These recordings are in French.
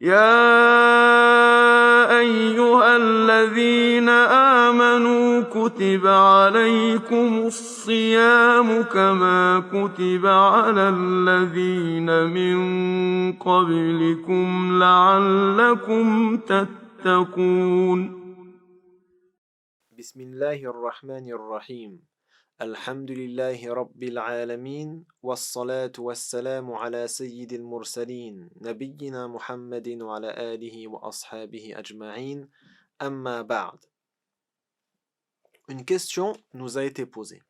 يا أيها الذين آمنوا كتب عليكم الصيام كما كتب على الذين من قبلكم لعلكم تتقون. بسم الله الرحمن الرحيم. الحمد لله رب العالمين والصلاة والسلام على سيد المرسلين نبينا محمد وعلى آله وأصحابه أجمعين أما بعد. Une question nous a été posée.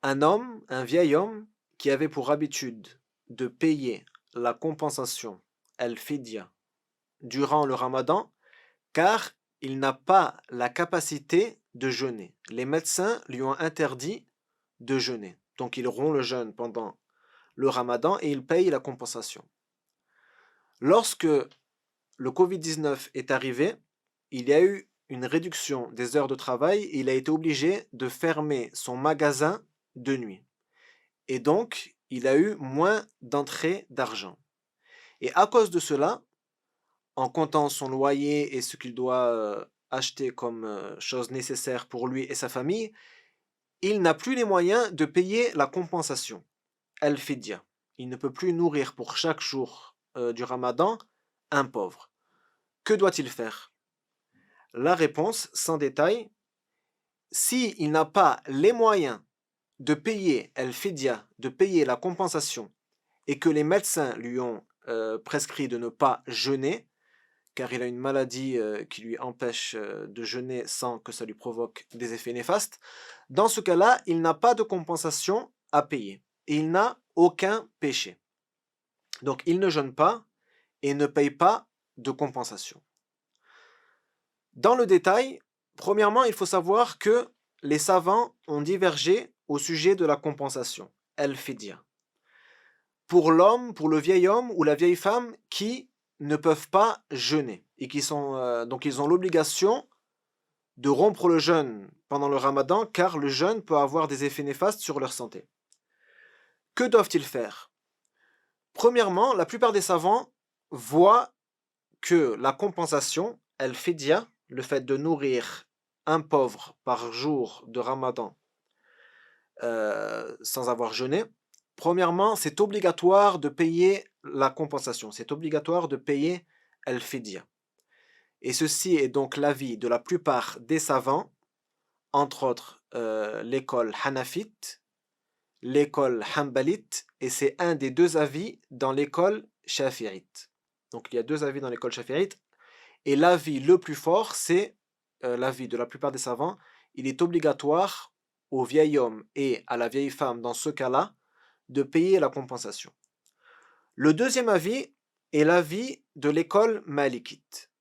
Un vieil homme qui avait pour habitude de payer la compensation, al-fidya, durant le ramadan, car il n'a pas la capacité de jeûner. Les médecins lui ont interdit de jeûner. Donc il rompt le jeûne pendant le ramadan et il paye la compensation. Lorsque le Covid-19 est arrivé, il y a eu une réduction des heures de travail et il a été obligé de fermer son magasin de nuit. Et donc, il a eu moins d'entrées d'argent. Et à cause de cela, en comptant son loyer et ce qu'il doit acheter comme choses nécessaires pour lui et sa famille, il n'a plus les moyens de payer la compensation, al-fidya. Il ne peut plus nourrir pour chaque jour du ramadan un pauvre. Que doit-il faire? La réponse, sans détail, s'il n'a pas les moyens de payer al-fidya, de payer la compensation, et que les médecins lui ont prescrit de ne pas jeûner, car il a une maladie qui lui empêche de jeûner sans que ça lui provoque des effets néfastes, dans ce cas-là, il n'a pas de compensation à payer. Et il n'a aucun péché. Donc il ne jeûne pas et ne paye pas de compensation. Dans le détail, premièrement, il faut savoir que les savants ont divergé au sujet de la compensation, al-fidya. Pour l'homme, pour le vieil homme ou la vieille femme qui ne peuvent pas jeûner et qui sont donc ils ont l'obligation de rompre le jeûne pendant le ramadan car le jeûne peut avoir des effets néfastes sur leur santé. Que doivent-ils faire? Premièrement, la plupart des savants voient que la compensation, al-fidya, le fait de nourrir un pauvre par jour de ramadan sans avoir jeûné, premièrement, c'est obligatoire de payer la compensation, c'est obligatoire de payer al-fidya. Et ceci est donc l'avis de la plupart des savants, entre autres l'école hanafite, l'école hanbalite, et c'est un des deux avis dans l'école shafi'ite. Donc il y a deux avis dans l'école shafi'ite, et l'avis le plus fort, c'est l'avis de la plupart des savants, il est obligatoire au vieil homme et à la vieille femme, dans ce cas-là, de payer la compensation. Le deuxième avis est l'avis de l'école malikite.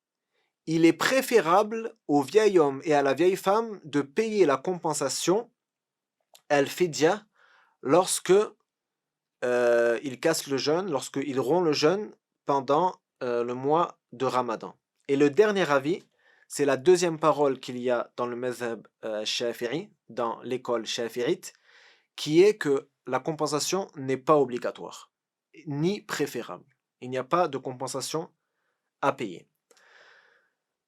Il est préférable au vieil homme et à la vieille femme de payer la compensation, al-fidya, lorsque il casse le jeûne, lorsqu'il rompt le jeûne pendant le mois de Ramadan. Et le dernier avis, c'est la deuxième parole qu'il y a dans le mazhab shafi'i, dans l'école shafi'ite, qui est que la compensation n'est pas obligatoire, ni préférable. Il n'y a pas de compensation à payer.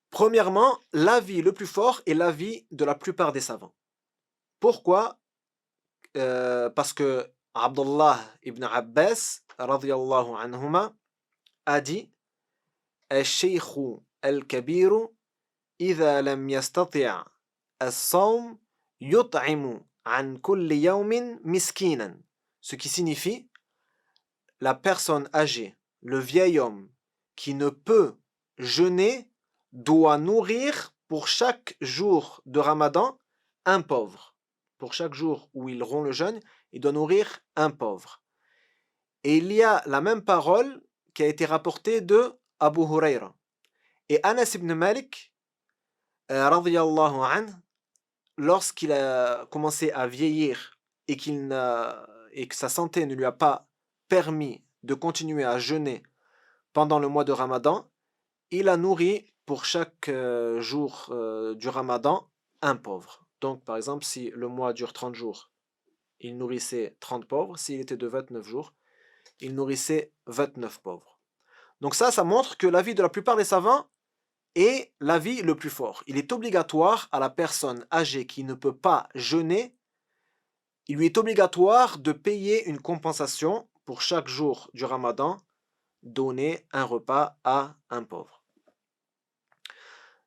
Premièrement, l'avis le plus fort est l'avis de la plupart des savants. Pourquoi? Parce que Abdullah ibn Abbas radiyallahu anhuma a dit الشيخ الكبير إذا لم يستطع الصوم يطعم عن كل يوم مسكينا, ce qui signifie la personne âgée, le vieil homme qui ne peut jeûner doit nourrir pour chaque jour de Ramadan un pauvre. Pour chaque jour où il rompt le jeûne, il doit nourrir un pauvre. Et il y a la même parole qui a été rapportée de Abu Huraira. Et Anas ibn Malik, radiyallahu anhu, lorsqu'il a commencé à vieillir et que sa santé ne lui a pas permis de continuer à jeûner pendant le mois de Ramadan, il a nourri pour chaque jour du Ramadan un pauvre. Donc par exemple, si le mois dure 30 jours, il nourrissait 30 pauvres. S'il était de 29 jours, il nourrissait 29 pauvres. Donc ça montre que l'avis de la plupart des savants est l'avis le plus fort. Il est obligatoire à la personne âgée qui ne peut pas jeûner, il lui est obligatoire de payer une compensation pour chaque jour du Ramadan, donner un repas à un pauvre.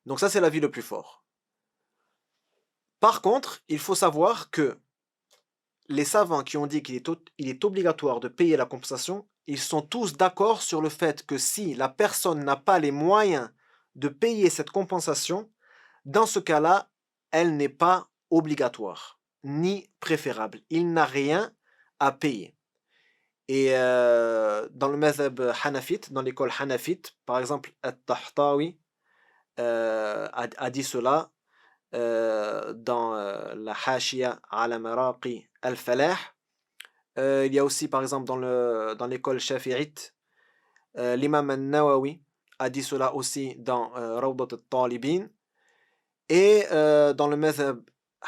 Donc ça, c'est l'avis le plus fort. Par contre, il faut savoir que les savants qui ont dit qu'il est obligatoire de payer la compensation, ils sont tous d'accord sur le fait que si la personne n'a pas les moyens de payer cette compensation, dans ce cas-là, elle n'est pas obligatoire, ni préférable. Il n'a rien à payer. Et dans le mazhab hanafite, dans l'école hanafite, par exemple, At-Tahtawi a dit cela dans la Hashiya ala Maraqi al-Falah. Il y a aussi, par exemple, dans l'école shafi'ite, l'imam al-Nawawi a dit cela aussi dans Rawdat al-Talibin. Et dans le mazhab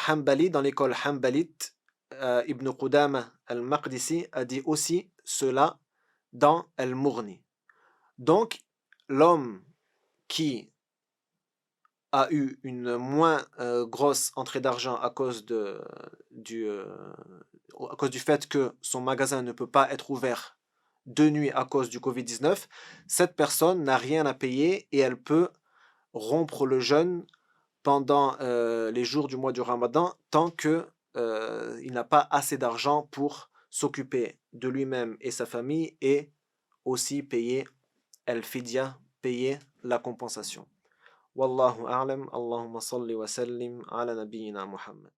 hanbali, dans l'école hanbalite, Ibn Qudama al-Maqdisi a dit aussi cela dans al-Mughni. Donc, l'homme qui a eu une moins grosse entrée d'argent à cause du fait que son magasin ne peut pas être ouvert de nuit à cause du Covid-19, cette personne n'a rien à payer et elle peut rompre le jeûne pendant les jours du mois du Ramadan tant que il n'a pas assez d'argent pour s'occuper de lui-même et sa famille et aussi payer al-fidya, payer la compensation. Wallahu a'lam, Allahumma salli wa sallim ala nabiyyina Muhammad.